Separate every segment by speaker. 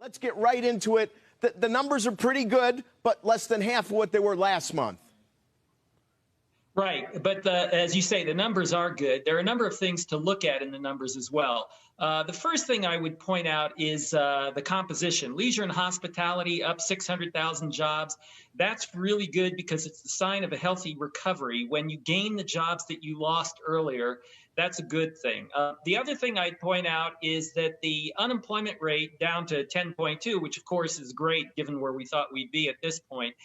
Speaker 1: Let's get right into it. The numbers are pretty good, but less than half of what they were last month.
Speaker 2: Right. But as you say, the numbers are good. There are a number of things to look at in the numbers as well. The first thing I would point out is the composition. Leisure and hospitality up 600,000 jobs. That's really good because it's the sign of a healthy recovery. When you gain the jobs that you lost earlier, that's a good thing. The other thing I'd point out is that the unemployment rate down to 10.2, which of course is great given where we thought we'd be at this point,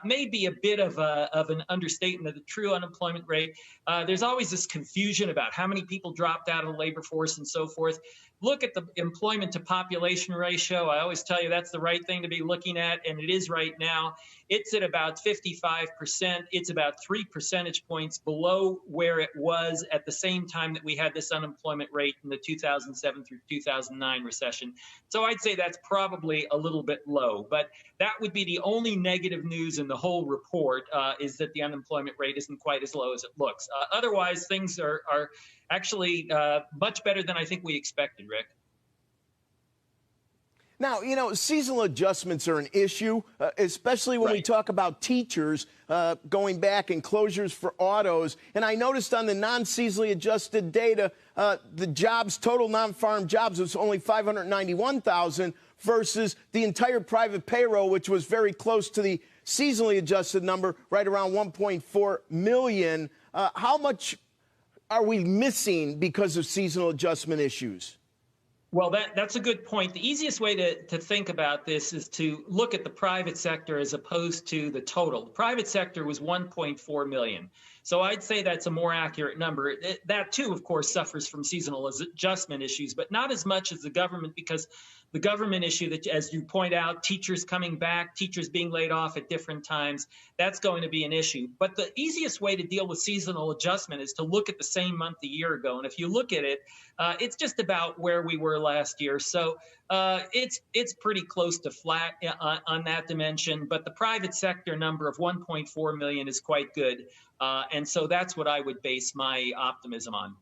Speaker 2: may be a bit of an understatement of the true unemployment rate. There's always this confusion about how many people dropped out of the labor force and so forth. Look at the employment to population ratio. I always tell you that's the right thing to be looking at, and it is right now. It's at about 55%. It's about 3 percentage points below where it was at the same time that we had this unemployment rate in the 2007 through 2009 recession. So I'd say that's probably a little bit low, but that would be the only negative news in the whole report, is that the unemployment rate isn't quite as low as it looks. Otherwise, things are actually much better than I think we expected, Rick.
Speaker 1: Now, you know, seasonal adjustments are an issue, especially when we talk about teachers going back and closures for autos. And I noticed on the non-seasonally adjusted data, the jobs, total non-farm jobs, was only 591,000 versus the entire private payroll, which was very close to the seasonally adjusted number, right around 1.4 million. How much are we missing because of seasonal adjustment issues?
Speaker 2: Well, that's a good point. The easiest way to think about this is to look at the private sector as opposed to the total. The private sector was 1.4 million. So I'd say that's a more accurate number. That, too, of course, suffers from seasonal adjustment issues, but not as much as the government, because the government issue that, as you point out, teachers coming back, teachers being laid off at different times, that's going to be an issue. But the easiest way to deal with seasonal adjustment is to look at the same month a year ago. And if you look at it, it's just about where we were last year. So it's pretty close to flat on that dimension. But the private sector number of 1.4 million is quite good. And so that's what I would base my optimism on.